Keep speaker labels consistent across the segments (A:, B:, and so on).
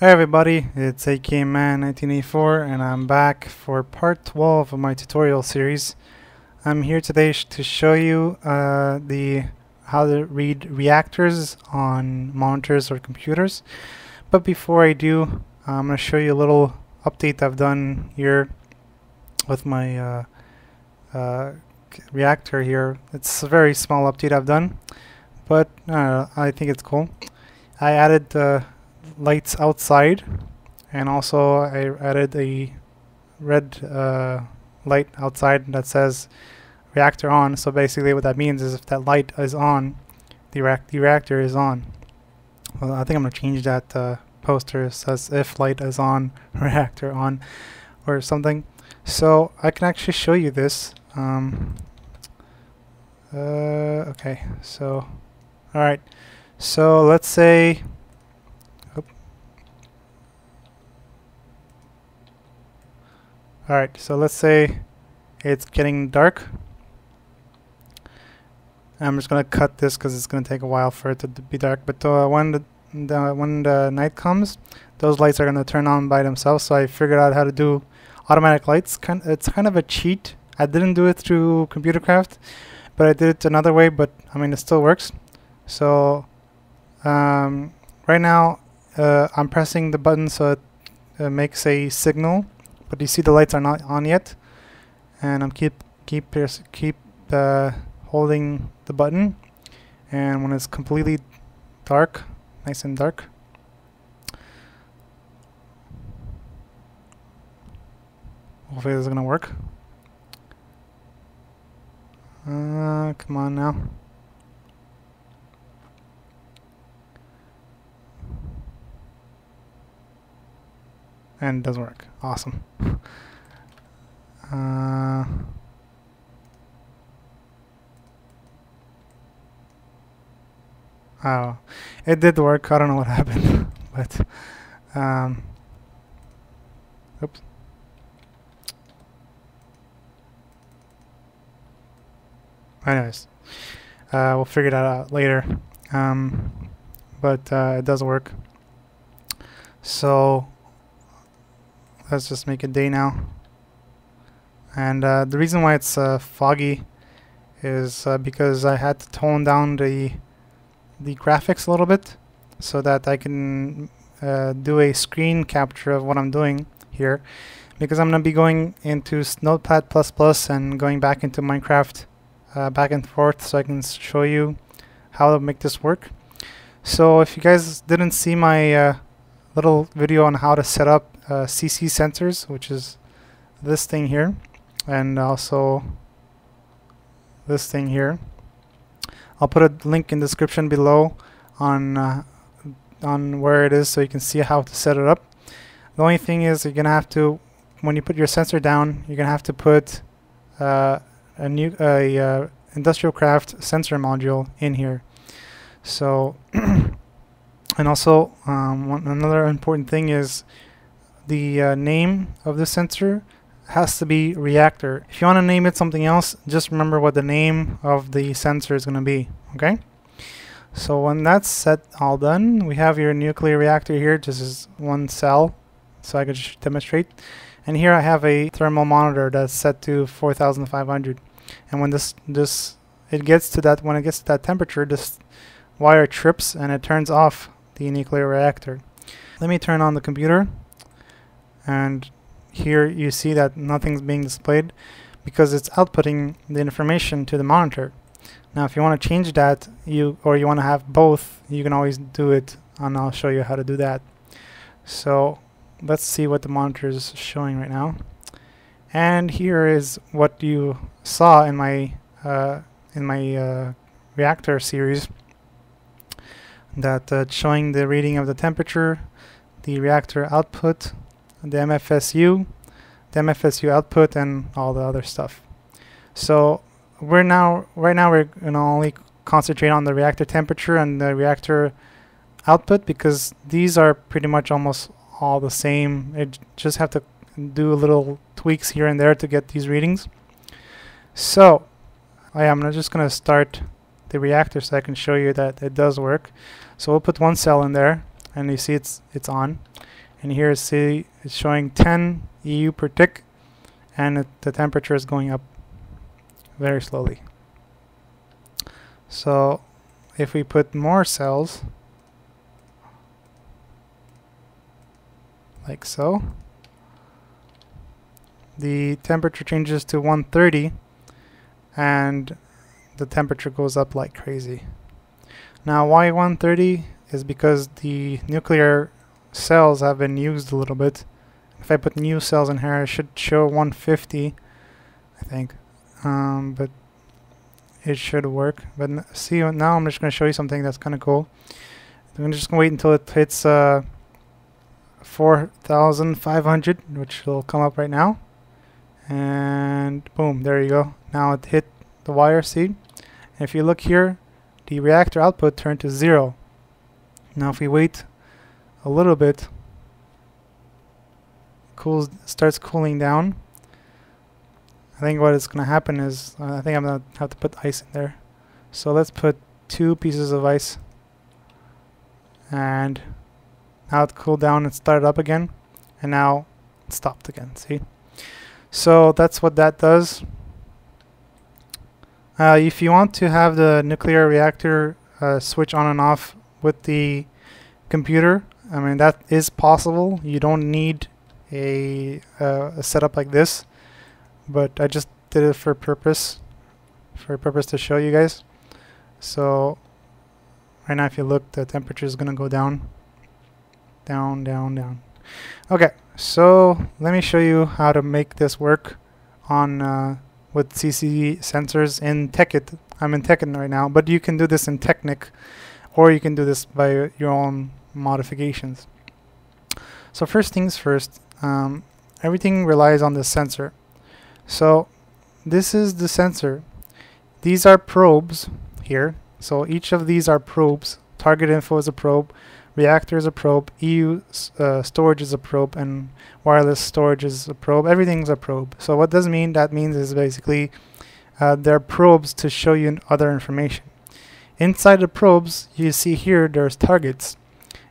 A: Hey everybody, it's AKman1984 and I'm back for part 12 of my tutorial series. I'm here today to show you how to read reactors on monitors or computers. But before I do, I'm going to show you a little update I've done here with my reactor here. It's a very small update I've done, but I think it's cool. I added lights outside, and also I added a red light outside that says reactor on. So basically what that means is if that light is on, the reactor is on. Well, I think I'm going to change that poster. It says if light is on, reactor on, or something. So I can actually show you this. Okay, so alright, so let's say alright, so let's say it's getting dark. I'm just gonna cut this because it's gonna take a while for it to be dark. But when the night comes, those lights are gonna turn on by themselves. So I figured out how to do automatic lights. It's kind of a cheat. I didn't do it through ComputerCraft, but I did it another way. But I mean, it still works. So right now I'm pressing the button so it makes a signal. But you see the lights are not on yet, and I'm keep holding the button, and when it's completely dark, nice and dark, hopefully this is gonna work. Come on now. And it doesn't work. Awesome. Oh, it did work. I don't know what happened, but oops. Anyways, we'll figure that out later. But it does work. So let's just make it day now. And the reason why it's foggy is because I had to tone down the graphics a little bit so that I can do a screen capture of what I'm doing here, because I'm going to be going into Notepad++ and going back into Minecraft back and forth, so I can show you how to make this work. So if you guys didn't see my little video on how to set up ccSensors, which is this thing here, and also this thing here, I'll put a link in the description below on where it is, so you can see how to set it up. The only thing is you're gonna have to, when you put your sensor down, you're gonna have to put a ComputerCraft sensor module in here. So and also another important thing is the name of the sensor has to be reactor. If you want to name it something else, just remember what the name of the sensor is going to be. Okay, so when that's set, all done, we have your nuclear reactor here. This is one cell, so I could just demonstrate. And here I have a thermal monitor that's set to 4500, and when it gets to that temperature, this wire trips and it turns off the nuclear reactor. Let me turn on the computer, and here you see that nothing's being displayed because it's outputting the information to the monitor. Now if you want to change that, or you want to have both, you can always do it, and I'll show you how to do that. So let's see what the monitor is showing right now. And here is what you saw in my reactor series, that showing the reading of the temperature, the reactor output, the MFSU output, and all the other stuff. So right now we're going to only concentrate on the reactor temperature and the reactor output, because these are pretty much almost all the same. You just have to do little tweaks here and there to get these readings. So I'm just going to start the reactor so I can show you that it does work. So we'll put one cell in there, and you see it's on. And here see it's showing 10 EU per tick, and the temperature is going up very slowly. So if we put more cells, like so, the temperature changes to 130 and the temperature goes up like crazy. Now why 130 is because the nuclear cells have been used a little bit. If I put new cells in here, it should show 150, I think, but it should work. But see, now I'm just going to show you something that's kind of cool. I'm just going to wait until it hits 4,500, which will come up right now. And boom, there you go. Now it hit the wire, see? And if you look here, the reactor output turned to 0. Now if we wait a little bit, starts cooling down. I think what is going to happen is, I think I'm going to have to put ice in there. So let's put 2 pieces of ice. And now it cooled down and started up again. And now it stopped again, see? So that's what that does. If you want to have the nuclear reactor switch on and off with the computer, I mean, that is possible. You don't need a setup like this, but I just did it for purpose to show you guys. So right now if you look, the temperature is going to go down, down, down, down. Okay, so let me show you how to make this work on with ccSensors in Tekit. I'm in Tekit right now, but you can do this in Technic, or you can do this by your own modifications. So first things first, everything relies on the sensor. So this is the sensor. These are probes here. So each of these are probes. Target info is a probe, reactor is a probe, EU storage is a probe, and wireless storage is a probe. Everything's a probe. So what does mean? That means is basically they're probes to show you other information. Inside the probes, you see here there's targets,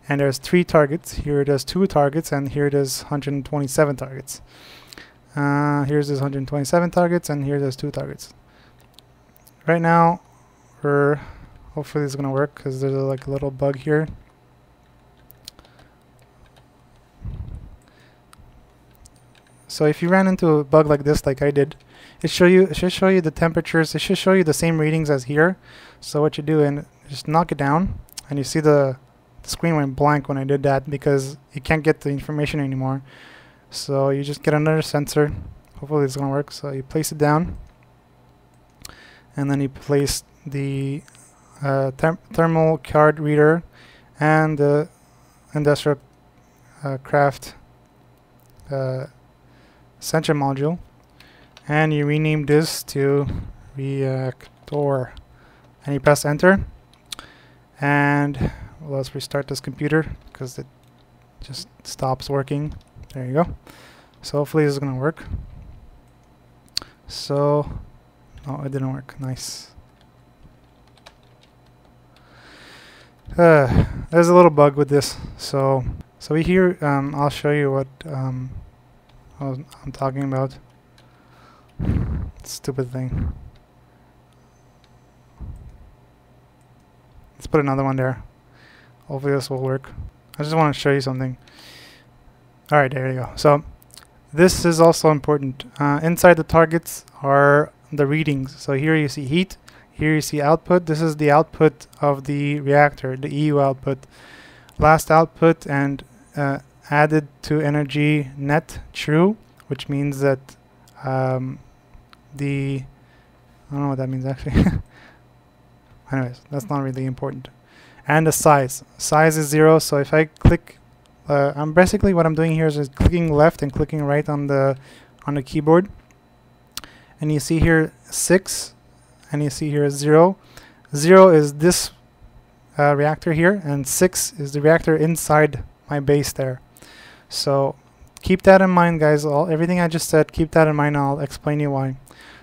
A: and there's 3 targets. Here there's 2 targets, and here there's 127 targets. Here's this 127 targets, and here there's 2 targets. Right now, hopefully this is gonna work because there's like a little bug here. So if you ran into a bug like this, like I did, it should show you the temperatures. It should show you the same readings as here. So what you do is just knock it down, and you see the screen went blank when I did that because you can't get the information anymore. So you just get another sensor. Hopefully it's gonna work. So you place it down, and then you place the thermal card reader and the industrial craft sensor module, and you rename this to Reactor, and you press enter, and let's restart this computer because it just stops working. There you go. So hopefully this is gonna work. So no, it didn't work. Nice. There's a little bug with this. So we here I'll show you what I'm talking about. Stupid thing. Let's put another one there. Hopefully this will work. I just want to show you something. Alright, there you go. So this is also important. Inside the targets are the readings. So here you see heat, here you see output. This is the output of the reactor, the EU output. Last output and added to energy net true, which means that I don't know what that means actually. Anyways, that's not really important. And the size is 0. So if I click, I'm basically what I'm doing here is just clicking left and clicking right on the keyboard, and you see here 6, and you see here 0. 0 is this reactor here, and 6 is the reactor inside my base there. So keep that in mind, guys. Everything I just said, keep that in mind. I'll explain you why.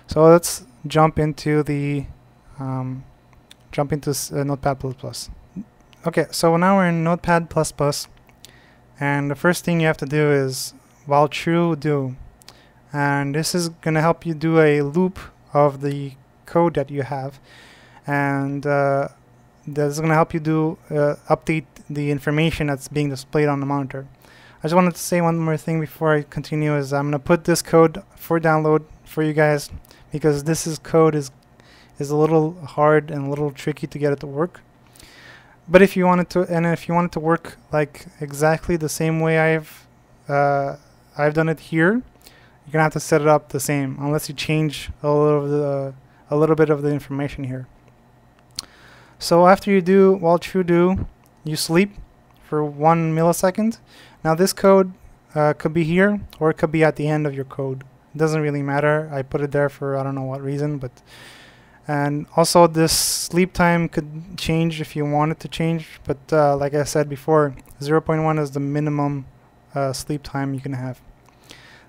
A: So let's jump into the Notepad++. Okay, so now we're in Notepad++, and the first thing you have to do is while true do, and this is going to help you do a loop of the code that you have, and this is going to help you do update the information that's being displayed on the monitor. I just wanted to say one more thing before I continue is I'm going to put this code for download for you guys, because this code is a little hard and a little tricky to get it to work. But if you want it to work like exactly the same way I've done it here, you're gonna have to set it up the same, unless you change a little bit of the information here. So after you do while true do, you sleep for 1 millisecond. Now this code could be here, or it could be at the end of your code. It doesn't really matter. I put it there for I don't know what reason, but. And also this sleep time could change if you want it to change, but like I said before, 0.1 is the minimum sleep time you can have.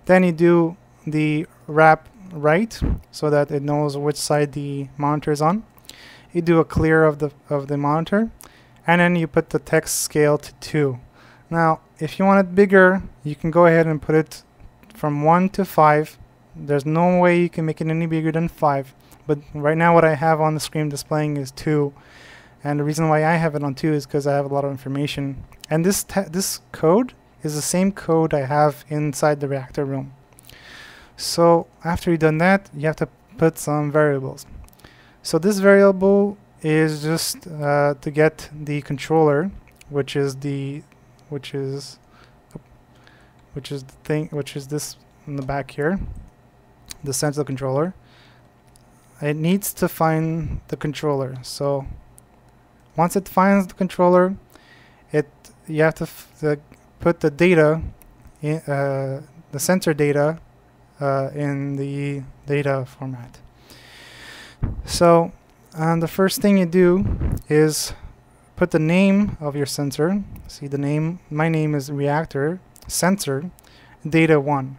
A: Then you do the wrap right, so that it knows which side the monitor is on. You do a clear of the monitor, and then you put the text scale to 2. Now if you want it bigger, you can go ahead and put it from 1 to 5. There's no way you can make it any bigger than 5. But right now what I have on the screen displaying is 2, and the reason why I have it on 2 is because I have a lot of information. And this code is the same code I have inside the reactor room. So after you've done that, you have to put some variables. So this variable is just to get the controller, which is this in the back here, the sensor controller. It needs to find the controller. So once it finds the controller, you have to put the data, the sensor data, in the data format. So the first thing you do is put the name of your sensor. See the name. My name is Reactor Sensor Data 1.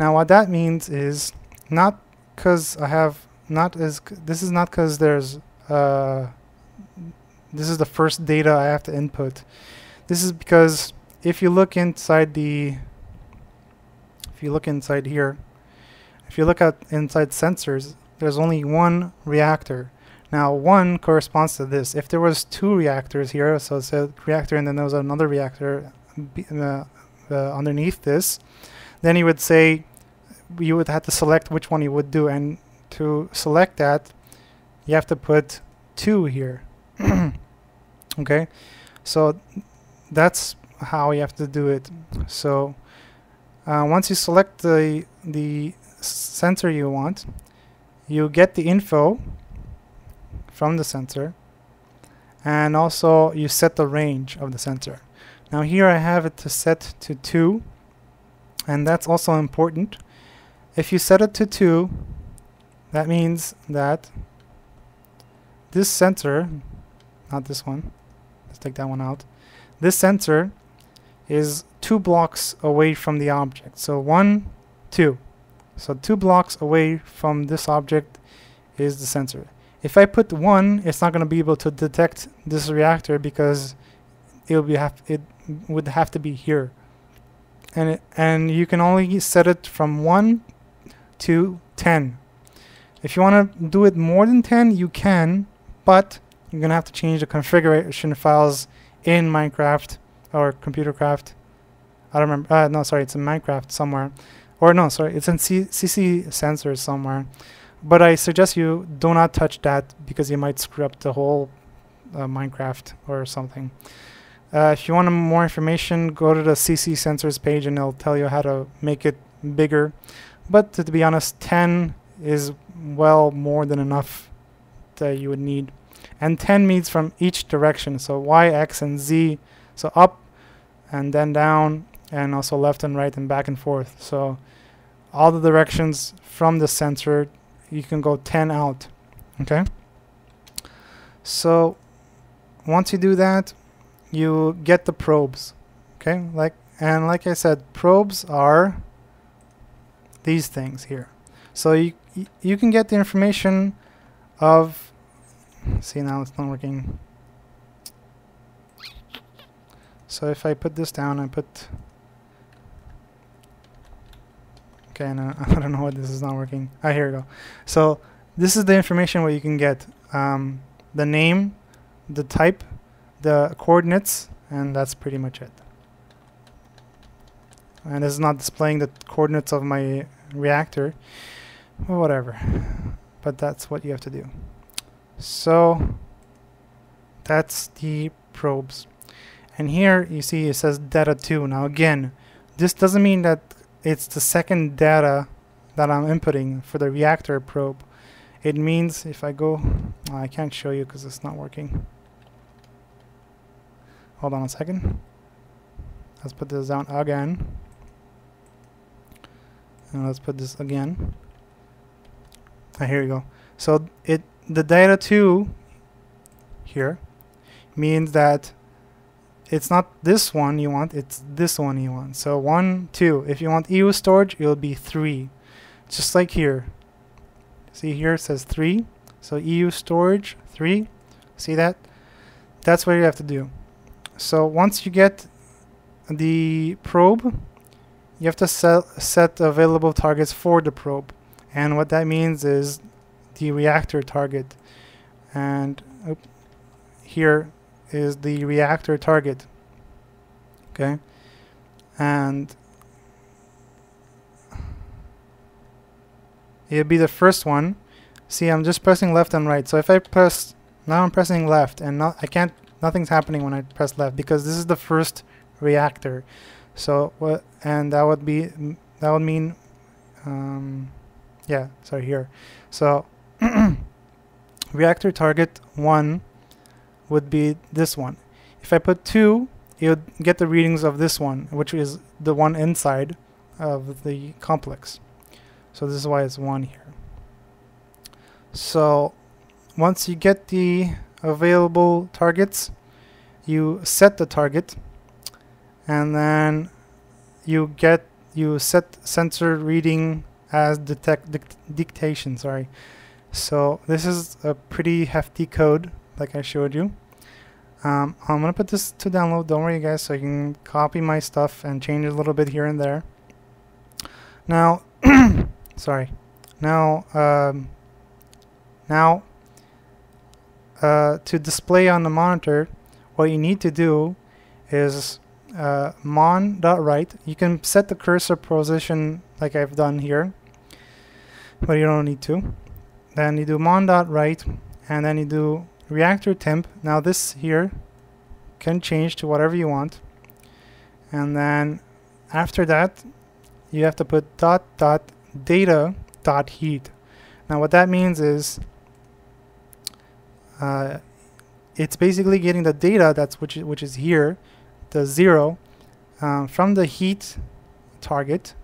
A: Now what that means is not because I have. This is not because there's this is the first data I have to input. This is because if you look inside here, if you look inside inside sensors, there's only one reactor. Now 1 corresponds to this. If there was 2 reactors here, so it's a reactor and then there was another reactor underneath this, then you would say you would have to select which one you would do, and to select that, you have to put 2 here. Okay, so that's how you have to do it. So once you select the sensor you want, you get the info from the sensor, and also you set the range of the sensor. Now here I have it to set to 2, and that's also important. If you set it to 2, that means that this sensor, not this one, let's take that one out. This sensor is 2 blocks away from the object. So 1, 2. So 2 blocks away from this object is the sensor. If I put 1, it's not going to be able to detect this reactor because it would have to be here. And you can only set it from 1 to 10. If you want to do it more than 10, you can, but you're going to have to change the configuration files in Minecraft or ComputerCraft. I don't remember. No, sorry, it's in Minecraft somewhere. Or no, sorry, it's in ccSensors somewhere. But I suggest you do not touch that because you might screw up the whole Minecraft or something. If you want more information, go to the ccSensors page and it'll tell you how to make it bigger. But to be honest, 10 is well more than enough that you would need. And 10 means from each direction, so Y, X, and Z, so up and then down, and also left and right and back and forth. So all the directions from the sensor, you can go 10 out. Okay, so once you do that, you get the probes. Okay, like I said, probes are these things here. So you can get the information of, see, now it's not working. So if I put this down, I put... Okay, no, I don't know why this is not working. Ah, here we go. So this is the information what you can get. The name, the type, the coordinates, and that's pretty much it. And it's not displaying the coordinates of my reactor. Well, whatever. But that's what you have to do. So that's the probes. And here you see it says data 2. Now again, this doesn't mean that it's the second data that I'm inputting for the reactor probe. It means if I go... Oh, I can't show you because it's not working. Hold on a second. Let's put this down again. And let's put this again. Ah, here we go. So the data 2 here means that it's not this one you want, it's this one you want. So 1, 2. If you want EU storage, it will be 3. Just like here. See here it says 3. So EU storage 3. See that? That's what you have to do. So once you get the probe, you have to set available targets for the probe. And what that means is the reactor target. And here is the reactor target. Okay? And it'll be the first one. See, I'm just pressing left and right. So if I press, now I'm pressing left, and nothing's happening when I press left because this is the first reactor. So what? And that would mean, yeah. Sorry, here. So reactor target 1 would be this one. If I put 2, it would get the readings of this one, which is the one inside of the complex. So this is why it's 1 here. So once you get the available targets, you set the target, and then you set sensor reading as dictation. Sorry. So this is a pretty hefty code, like I showed you. I'm gonna put this to download. Don't worry, guys. So you can copy my stuff and change it a little bit here and there. Now, sorry. Now, to display on the monitor, what you need to do is mon.write. You can set the cursor position like I've done here, but you don't need to. Then you do mon.write, and then you do reactor temp. Now this here can change to whatever you want, and then after that you have to put data.heat. Now what that means is it's basically getting the data which is here, the 0, from the heat target,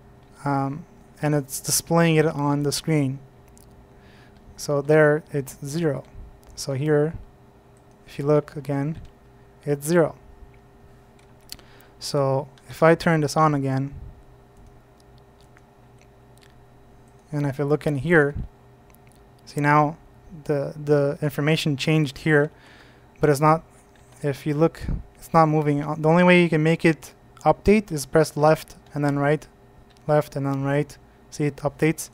A: and it's displaying it on the screen. So there it's 0. So here, if you look again, it's 0. So if I turn this on again, and if you look in here, see now the information changed here, but it's not. If you look, it's not moving. The only way you can make it update is press left and then right, left and then right. See, it updates.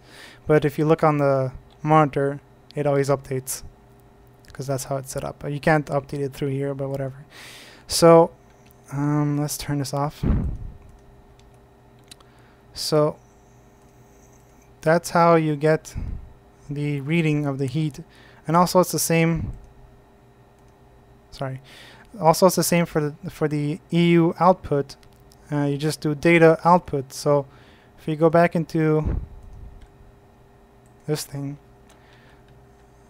A: But if you look on the monitor, it always updates because that's how it's set up. You can't update it through here, but whatever. So let's turn this off. So that's how you get the reading of the heat. And also it's the same, sorry, also it's the same for the EU output. You just do data output. So if you go back into this thing,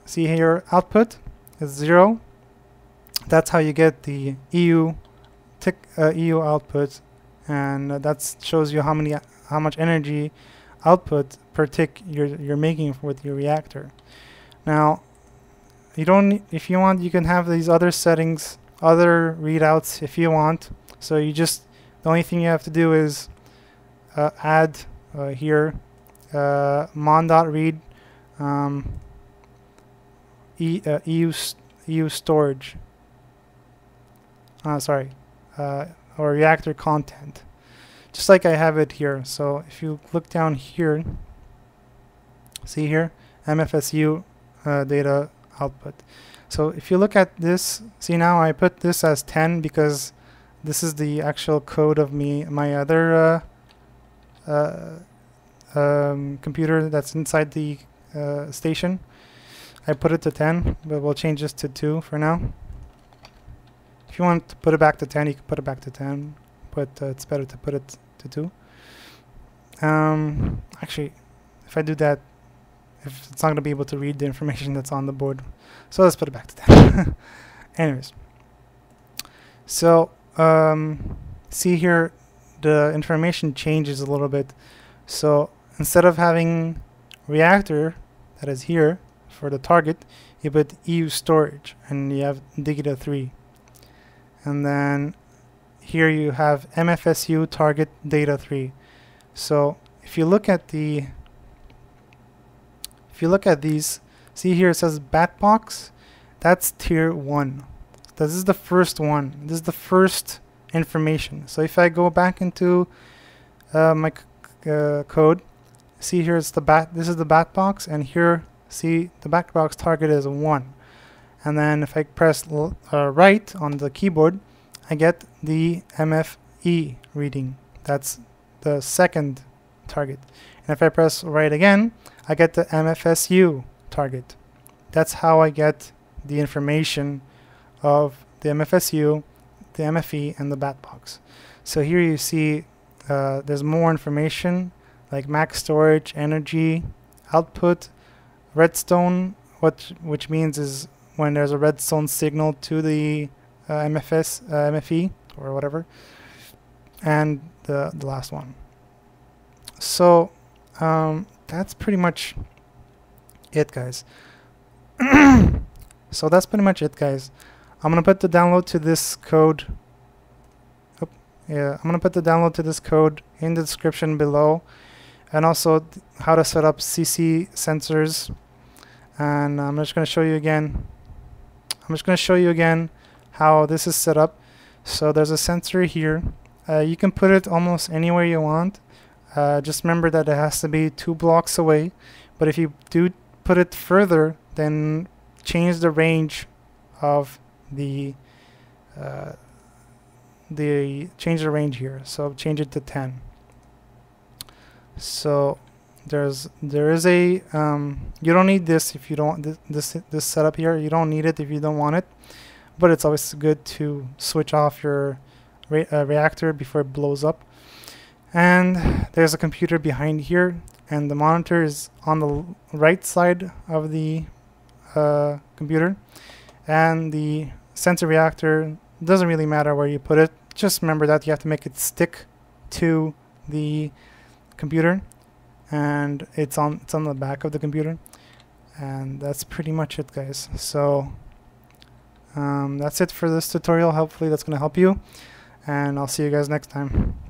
A: see here output is 0. That's how you get the EU output, and that shows you how much energy output per tick you're making with your reactor. Now, you don't. If you want, you can have these other settings, other readouts if you want. So you just, the only thing you have to do is add here mon.read EU storage. Sorry. or reactor content, just like I have it here. So if you look down here, see here, MFSU data output. So if you look at this, see now I put this as 10 because this is the actual code of my other computer that's inside the station. I put it to 10, but we'll change this to 2 for now. If you want to put it back to 10, you can put it back to 10, but it's better to put it to 2. Actually, if I do that, if it's not going to be able to read the information that's on the board, so let's put it back to 10. Anyways, so see here, the information changes a little bit. So instead of having reactor that is here for the target, you put EU storage and you have Digita 3. And then here you have MFSU target data 3. So if you look at these, see here it says bat box. That's tier 1. This is the first one. This is the first information. So if I go back into my code, see here it's the bat. This is the bat box, and here see the bat box target is 1. And then if I press right on the keyboard, I get the MFE reading. That's the second target. And if I press right again, I get the MFSU target. That's how I get the information of the MFSU, the MFE, and the bat box. So here you see there's more information like max storage, energy, output, redstone, which means is when there's a redstone signal to the MFE or whatever, and the last one. So that's pretty much it, guys. So that's pretty much it, guys. I'm gonna put the download to this code. I'm gonna put the download to this code in the description below, and also how to set up ccSensors. And I'm just gonna show you again. How this is set up. So there's a sensor here. You can put it almost anywhere you want. Just remember that it has to be 2 blocks away. But if you do put it further, then change the range of the change the range here. So change it to 10. So there is a you don't need this if you don't this setup here. You don't need it if you don't want it. But it's always good to switch off your reactor before it blows up. And there's a computer behind here, and the monitor is on the right side of the computer. And the sensor reactor, doesn't really matter where you put it. Just remember that you have to make it stick to the computer, and it's on the back of the computer. And that's pretty much it, guys. So that's it for this tutorial. Hopefully that's going to help you, and I'll see you guys next time.